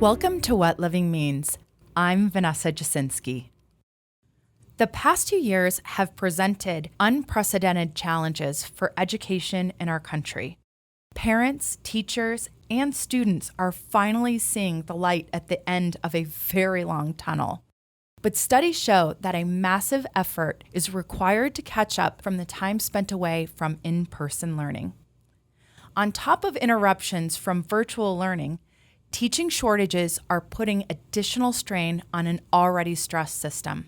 Welcome to What Living Means. I'm Vanessa Jasinski. The past 2 years have presented unprecedented challenges for education in our country. Parents, teachers, and students are finally seeing the light at the end of a very long tunnel. But studies show that a massive effort is required to catch up from the time spent away from in-person learning. On top of interruptions from virtual learning, teaching shortages are putting additional strain on an already stressed system.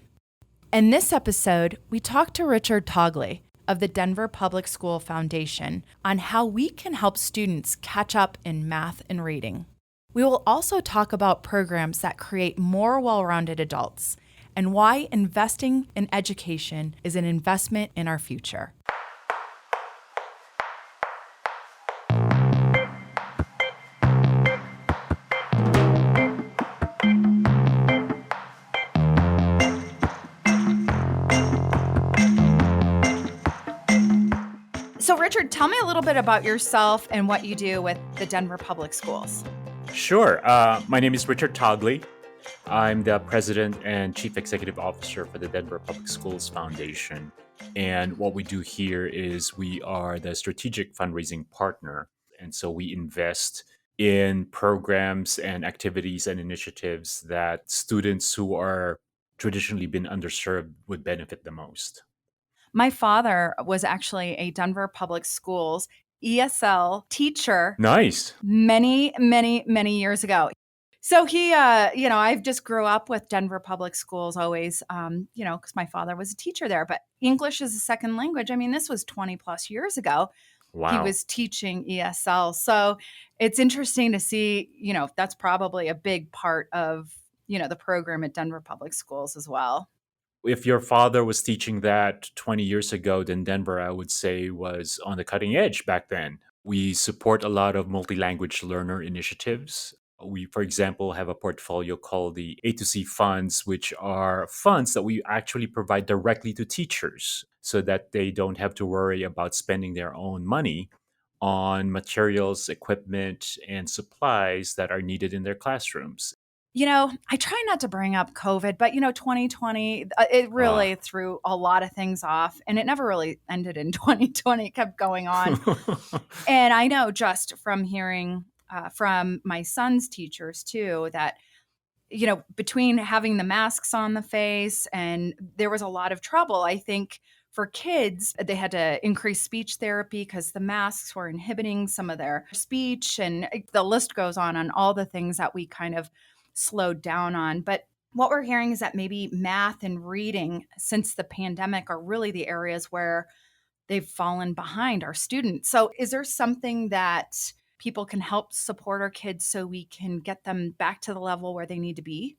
In this episode, we talked to Richard Tagle of the Denver Public School Foundation on how we can help students catch up in math and reading. We will also talk about programs that create more well-rounded adults and why investing in education is an investment in our future. So, Richard, tell me a little bit about yourself and what you do with the Denver Public Schools. Sure. My name is Richard Tagle. I'm the president and chief executive officer for the Denver Public Schools Foundation. And what we do here is we are the strategic fundraising partner. And so we invest in programs and activities and initiatives that students who are traditionally been underserved would benefit the most. My father was actually a Denver Public Schools ESL teacher Nice. many years ago. So he, I've just grew up with Denver Public Schools always, because my father was a teacher there. But English is a second language. I mean, this was 20 plus years ago. He Wow. was teaching ESL. So it's interesting to see, that's probably a big part of, the program at Denver Public Schools as well. If your father was teaching that 20 years ago, then Denver, I would say, was on the cutting edge back then. We support a lot of multi-language learner initiatives. We, for example, have a portfolio called the A to C funds, which are funds that we actually provide directly to teachers so that they don't have to worry about spending their own money on materials, equipment, and supplies that are needed in their classrooms. I try not to bring up COVID, but 2020, it really Ah. threw a lot of things off, and it never really ended in 2020. It kept going on. And I know just from hearing from my son's teachers too, that, between having the masks on the face and there was a lot of trouble, I think for kids, they had to increase speech therapy because the masks were inhibiting some of their speech. And the list goes on all the things that we kind of slowed down on. But what we're hearing is that maybe math and reading since the pandemic are really the areas where they've fallen behind our students. So is there something that people can help support our kids so we can get them back to the level where they need to be?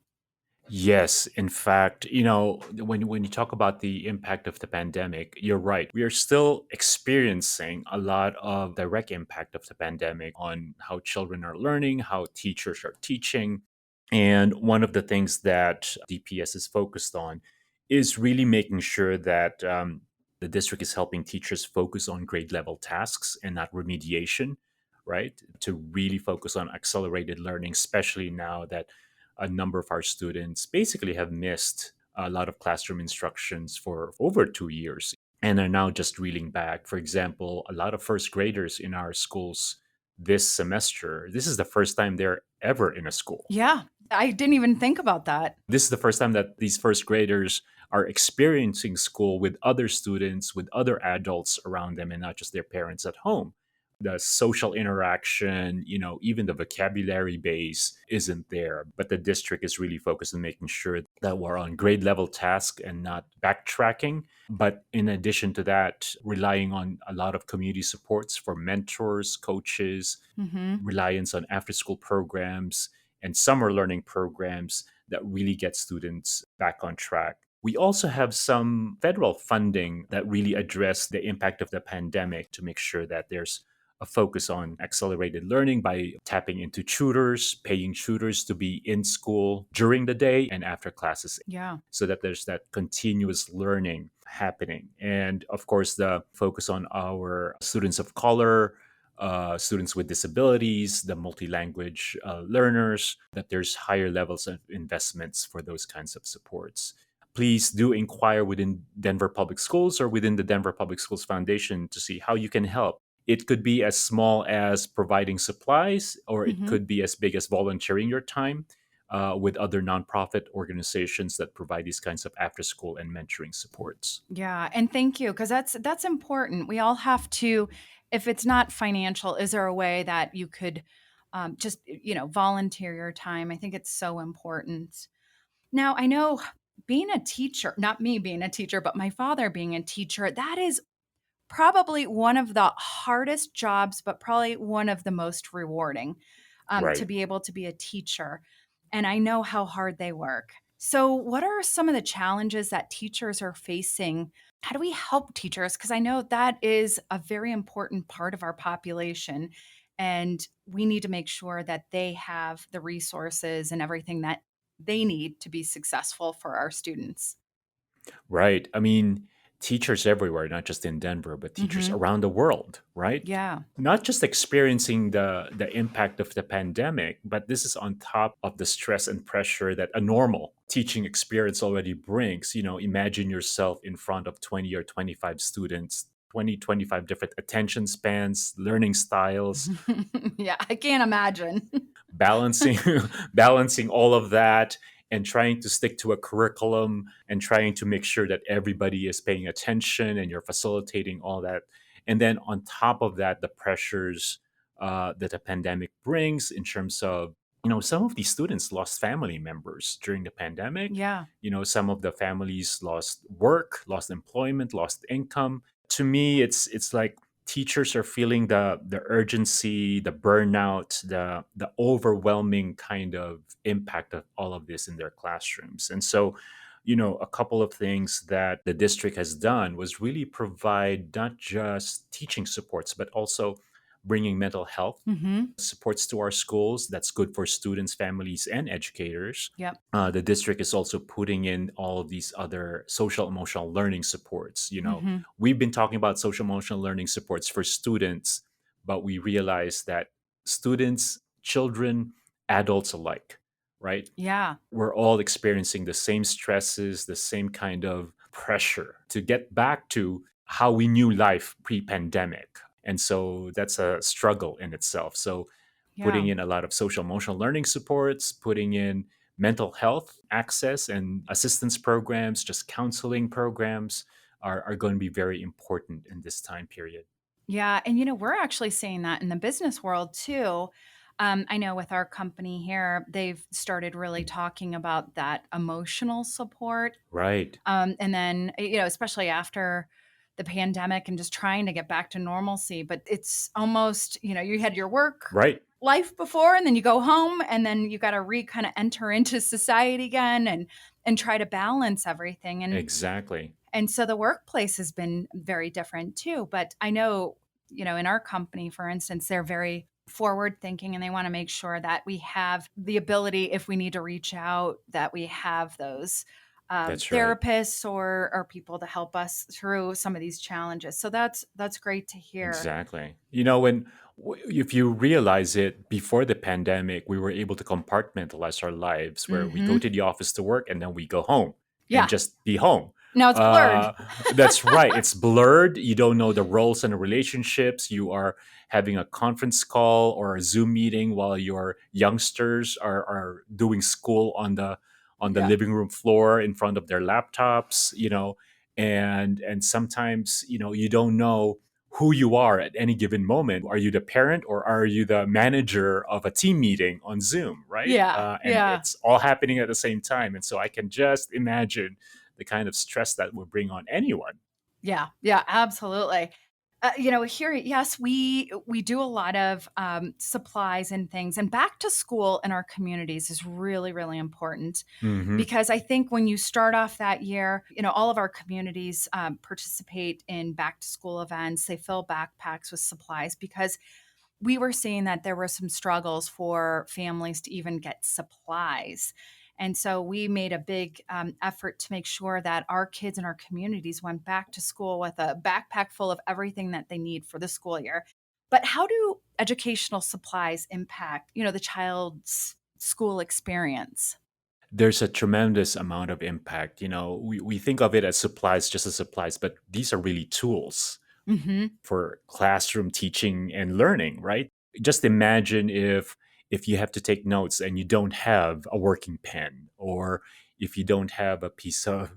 Yes, in fact, when you talk about the impact of the pandemic, you're right. We are still experiencing a lot of direct impact of the pandemic on how children are learning, how teachers are teaching. And one of the things that DPS is focused on is really making sure that the district is helping teachers focus on grade level tasks and not remediation, right? To really focus on accelerated learning, especially now that a number of our students basically have missed a lot of classroom instructions for over 2 years and are now just reeling back. For example, a lot of first graders in our schools this semester, this is the first time they're ever in a school. Yeah, I didn't even think about that. This is the first time that these first graders are experiencing school with other students, with other adults around them, and not just their parents at home. The social interaction, even the vocabulary base isn't there. But the district is really focused on making sure that we're on grade level tasks and not backtracking. But in addition to that, relying on a lot of community supports for mentors, coaches, Hmm. reliance on after school programs and summer learning programs that really get students back on track. We also have some federal funding that really address the impact of the pandemic to make sure that there's a focus on accelerated learning by tapping into tutors, paying tutors to be in school during the day and after classes Yeah. so that there's that continuous learning happening. And of course, the focus on our students of color, students with disabilities, the multi-language learners, that there's higher levels of investments for those kinds of supports. Please do inquire within Denver Public Schools or within the Denver Public Schools Foundation to see how you can help. It could be as small as providing supplies, or it Hmm. could be as big as volunteering your time with other nonprofit organizations that provide these kinds of after school and mentoring supports. Yeah, and thank you, because that's important. We all have to, if it's not financial, is there a way that you could just volunteer your time? I think it's so important. Now, I know being a teacher, not me being a teacher, but my father being a teacher, that is probably one of the hardest jobs, but probably one of the most rewarding, to Right. be able to be a teacher. And I know how hard they work. So, what are some of the challenges that teachers are facing? How do we help teachers? Because I know that is a very important part of our population. And we need to make sure that they have the resources and everything that they need to be successful for our students. Right. I mean, teachers everywhere, not just in Denver, but teachers Hmm. around the world, right? Yeah. Not just experiencing the impact of the pandemic, but this is on top of the stress and pressure that a normal teaching experience already brings. Imagine yourself in front of 20 or 25 students, 20, 25 different attention spans, learning styles, Yeah, I can't imagine. balancing balancing all of that and trying to stick to a curriculum and trying to make sure that everybody is paying attention and you're facilitating all that. And then on top of that, the pressures that the pandemic brings in terms of, some of these students lost family members during the pandemic. Yeah. Some of the families lost work, lost employment, lost income. To me, it's like teachers are feeling the urgency, the burnout, the overwhelming kind of impact of all of this in their classrooms. And so, a couple of things that the district has done was really provide not just teaching supports, but also bringing mental health Mhm. supports to our schools. That's good for students, families, and educators. Yep. The district is also putting in all of these other social emotional learning supports. Mhm. We've been talking about social emotional learning supports for students, but we realize that students, children, adults alike, right? Yeah. We're all experiencing the same stresses, the same kind of pressure to get back to how we knew life pre pandemic. And so that's a struggle in itself. So, Yeah. putting in a lot of social emotional learning supports, putting in mental health access and assistance programs, just counseling programs are going to be very important in this time period. Yeah, and we're actually seeing that in the business world too. I know with our company here, they've started really talking about that emotional support. Right, And then, especially after the pandemic and just trying to get back to normalcy. But it's almost, you had your work right, life before, and then you go home, and then you got to kind of enter into society again, and try to balance everything. exactly. And so the workplace has been very different too. But I know, in our company, for instance, they're very forward thinking, and they want to make sure that we have the ability, if we need to reach out, that we have those That's right. therapists or people to help us through some of these challenges. So that's great to hear. Exactly. If you realize it, before the pandemic, we were able to compartmentalize our lives where we go Hmm. to the office to work and then we go home and Yeah. just be home. Now it's blurred. Uh, that's right. It's blurred. You don't know the roles and the relationships. You are having a conference call or a Zoom meeting while your youngsters are doing school on the Yeah. living room floor in front of their laptops. And sometimes you don't know who you are at any given moment. Are you the parent or are you the manager of a team meeting on Zoom, right? Yeah. And Yeah. it's all happening at the same time. And so I can just imagine the kind of stress that would bring on anyone. Yeah, yeah, absolutely. Here, yes, we do a lot of supplies and things, and back to school in our communities is really, really important Hmm. because I think when you start off that year, all of our communities participate in back to school events. They fill backpacks with supplies because we were seeing that there were some struggles for families to even get supplies. And so we made a big effort to make sure that our kids in our communities went back to school with a backpack full of everything that they need for the school year. But how do educational supplies impact, the child's school experience? There's a tremendous amount of impact. We think of it as supplies, just as supplies, but these are really tools Mhm. for classroom teaching and learning, right? Just imagine if you have to take notes and you don't have a working pen, or if you don't have a piece of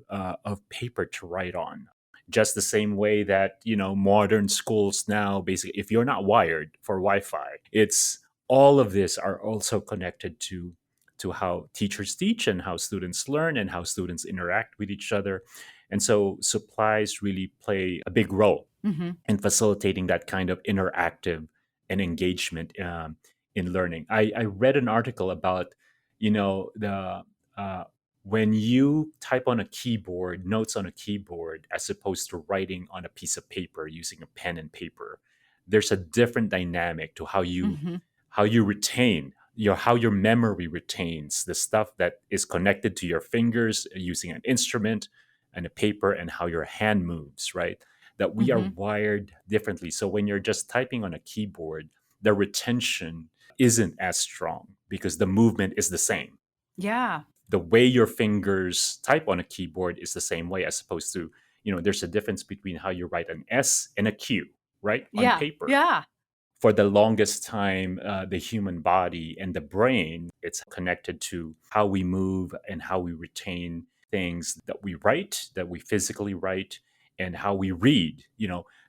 paper to write on. Just the same way that modern schools now, basically, if you're not wired for Wi-Fi, it's all of this are also connected to how teachers teach and how students learn and how students interact with each other. And so supplies really play a big role Mhm. and facilitating that kind of interactive and engagement in learning. I read an article about, the uh, when you type on a keyboard, notes on a keyboard, as opposed to writing on a piece of paper using a pen and paper, there's a different dynamic to Mhm. how you retain how your memory retains the stuff that is connected to your fingers using an instrument and a paper, and how your hand moves, right? That we are Mhm. wired differently. So when you're just typing on a keyboard, the retention isn't as strong because the movement is the same. Yeah. The way your fingers type on a keyboard is the same way, as opposed to, there's a difference between how you write an S and a Q, right? On Yeah. paper. Yeah. For the longest time, the human body and the brain, it's connected to how we move and how we retain things that we write, that we physically write, and how we read.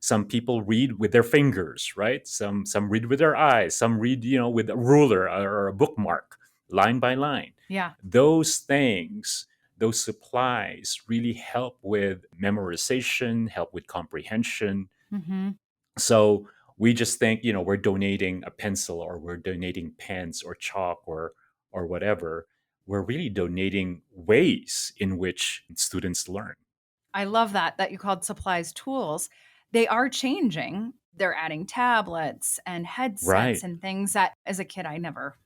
Some people read with their fingers, right? Some read with their eyes. Some read, with a ruler or a bookmark, line by line. Yeah. Those things, those supplies really help with memorization, help with comprehension. Mhm. So we just think, we're donating a pencil, or we're donating pens or chalk, or whatever. We're really donating ways in which students learn. I love that you called supplies tools. They are changing. They're adding tablets and headsets Right. and things that as a kid I never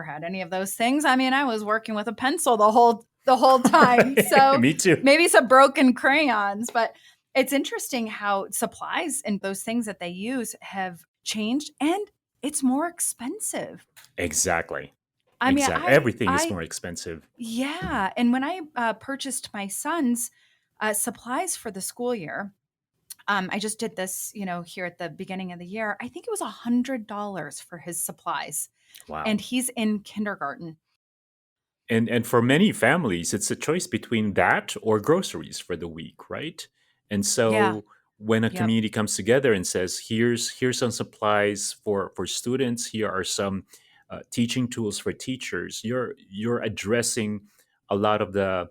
had any of those things. I mean, I was working with a pencil the whole time. So Me too. maybe some broken crayons, but it's interesting how supplies and those things that they use have changed and it's more expensive. Exactly. I mean, Exactly. I Everything is I more expensive. yeah, and when I purchased my son's supplies for the school year, I just did this, here at the beginning of the year. I think it was $100 for his supplies, and Wow. he's in kindergarten. And for many families, it's a choice between that or groceries for the week, right? And Yeah. so when a Yep. community comes together and says, here's some supplies for students, here are some teaching tools for teachers, you're addressing a lot of the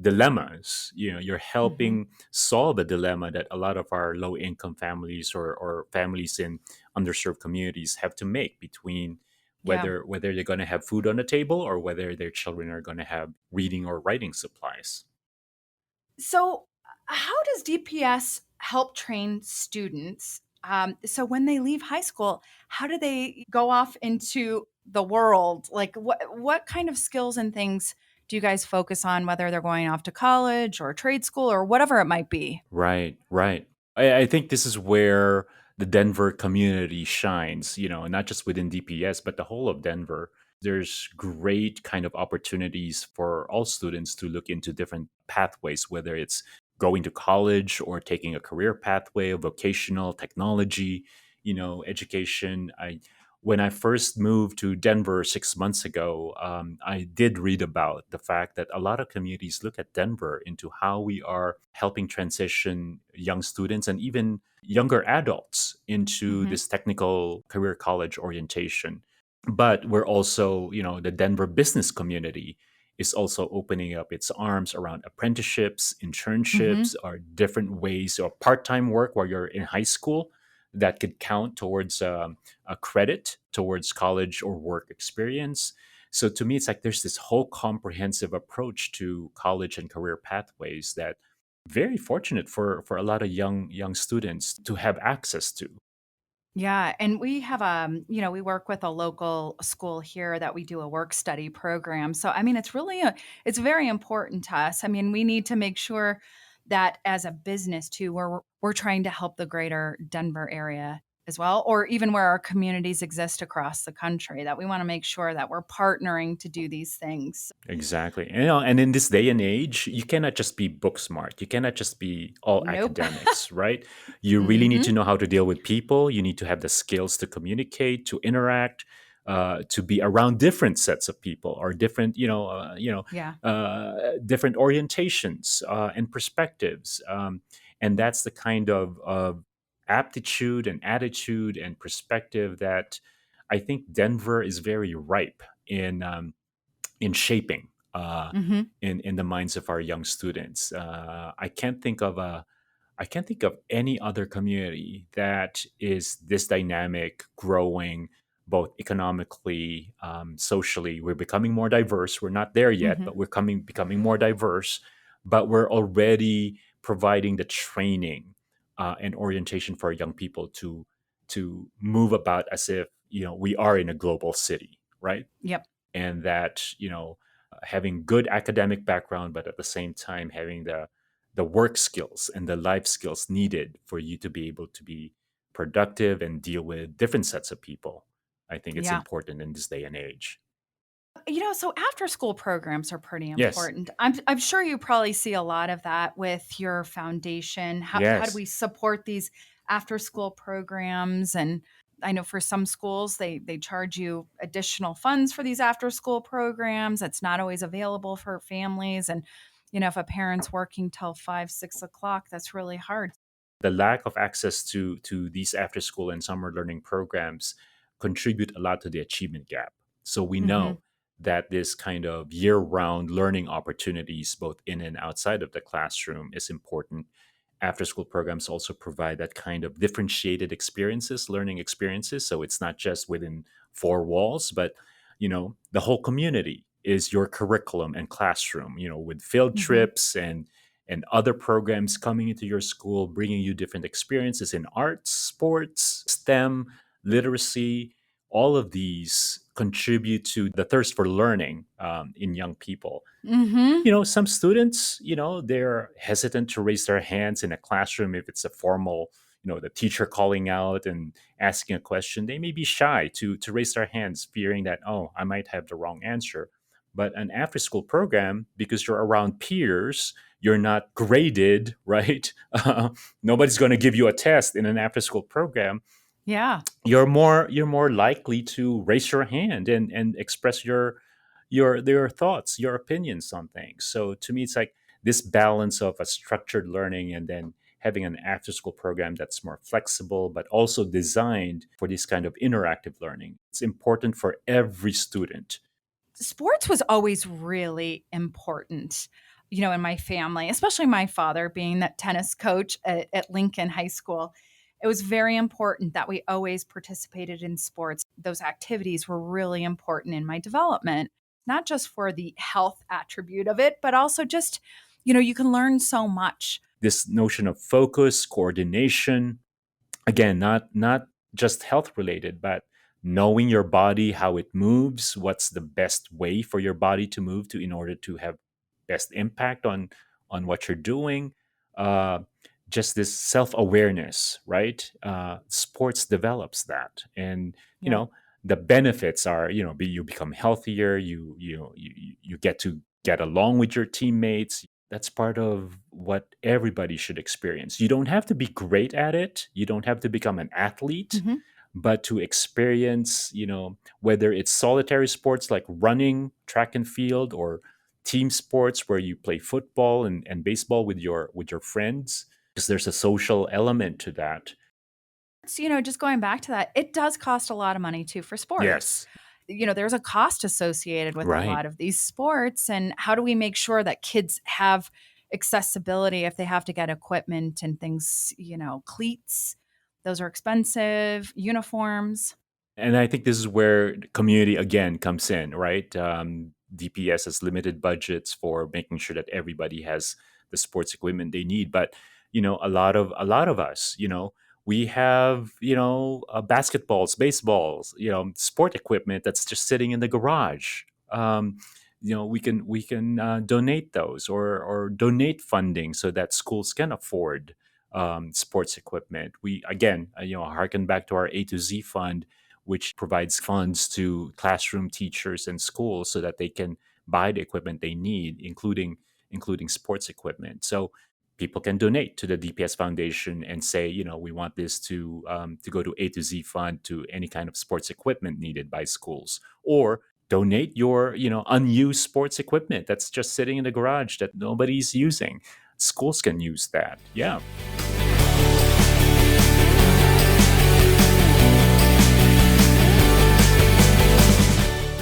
dilemmas. You're Hmm. helping solve a dilemma that a lot of our low income families, or families in underserved communities have to make between Yeah. whether they're going to have food on the table, or whether their children are going to have reading or writing supplies. So, how does DPS help train students? So, when they leave high school, how do they go off into the world? Like, what kind of skills and things do you guys focus on, whether they're going off to college or trade school or whatever it might be? Right, right. I think this is where the Denver community shines, not just within DPS, but the whole of Denver. There's great kind of opportunities for all students to look into different pathways, whether it's going to college or taking a career pathway, a vocational technology, education. When I first moved to Denver 6 months ago, I did read about the fact that a lot of communities look at Denver into how we are helping transition young students and even younger adults into Hmm. this technical career college orientation. But we're also, the Denver business community is also opening up its arms around apprenticeships, Hmm. internships, or different ways, or part time work while you're in high school that could count towards a credit towards college or work experience. So to me, it's like there's this whole comprehensive approach to college and career pathways that very fortunate for a lot of young students to have access to. Yeah, and we have we work with a local school here that we do a work study program. So I mean, it's very important to us. I mean, we need to make sure that as a business too, we're trying to help the greater Denver area as well, or even where our communities exist across the country, that we want to make sure that we're partnering to do these things. Exactly. And in this day and age, you cannot just be book smart. You cannot just be all Nope. academics, right? You really need Hmm. to know how to deal with people. You need to have the skills to communicate, to interact, to be around different sets of people or different, Yeah. different orientations and perspectives. And that's the kind of aptitude and attitude and perspective that I think Denver is very ripe in shaping Hmm. in the minds of our young students. I can't think of any other community that is this dynamic, growing both economically, socially. We're becoming more diverse. We're not there yet, Hmm. but we're coming becoming more diverse. But we're already providing the training and orientation for our young people to move about as if we are in a global city, right? Yep. And that having good academic background, but at the same time having the work skills and the life skills needed for you to be able to be productive and deal with different sets of people. I think it's Yeah. important in this day and age. So after school programs are pretty Yes. important. I'm sure you probably see a lot of that with your foundation. How do Yes. we support these after school programs? And I know for some schools they charge you additional funds for these after school programs. It's not always available for families. And if a parent's working till 5, 6 o'clock, that's really hard. The lack of access to these after school and summer learning programs contribute a lot to the achievement gap. So we Hmm. know that this kind of year-round learning opportunities both in and outside of the classroom is important. After school programs also provide that kind of differentiated experiences, learning experiences, so it's not just within four walls, but the whole community is your curriculum and classroom, with field Hmm. trips and other programs coming into your school, bringing you different experiences in arts, sports, STEM, literacy. All of these contribute to the thirst for learning in young people. Hmm. Some students, they're hesitant to raise their hands in a classroom if it's a formal, the teacher calling out and asking a question. They may be shy to raise their hands, fearing that, oh, I might have the wrong answer. But an after school program, because you're around peers, you're not graded, right? Nobody's going to give you a test in an after school program. Yeah. You're more likely to raise your hand and express your thoughts, your opinions on things. So to me, it's like this balance of a structured learning and then having an after school program that's more flexible but also designed for this kind of interactive learning. It's important for every student. Sports was always really important, in my family, especially my father being that tennis coach at Lincoln High School. It was very important that we always participated in sports. Those activities were really important in my development, not just for the health attribute of it, but also just, you can learn so much. This notion of focus, coordination, again, not just health related, but knowing your body, how it moves, what's the best way for your body to move to in order to have best impact on what you're doing. uh, just this self-awareness, right? Sports develops that. And Yeah. the benefits are, you become healthier, you get to get along with your teammates. That's part of what everybody should experience. You don't have to be great at it. You don't have to become an athlete, Hmm. but to experience, whether it's solitary sports like running, track and field, or team sports where you play football and baseball with your friends, because there's a social element to that. So, just going back to that, it does cost a lot of money too for sports. Yes. There's a cost associated with a Right. lot of these sports. And how do we make sure that kids have accessibility if they have to get equipment and things, cleats? Those are expensive, uniforms. And I think this is where the community again comes in, right? DPS has limited budgets for making sure that everybody has the sports equipment they need. But a lot of us, we have basketballs, baseballs, sport equipment that's just sitting in the garage. We can donate those or donate funding so that schools can afford sports equipment. We again, harken back to our A to Z fund, which provides funds to classroom teachers and schools so that they can buy the equipment they need, including sports equipment. So people can donate to the DPS Foundation and say, we want this to go to A to Z fund to any kind of sports equipment needed by schools, or donate your unused sports equipment that's just sitting in the garage that nobody's using. Schools can use that. Yeah.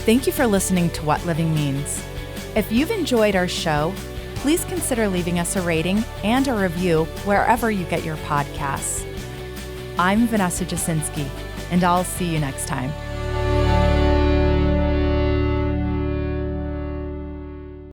Thank you for listening to What Living Means. If you've enjoyed our show, please consider leaving us a rating and a review wherever you get your podcasts. I'm Vanessa Jasinski, and I'll see you next time.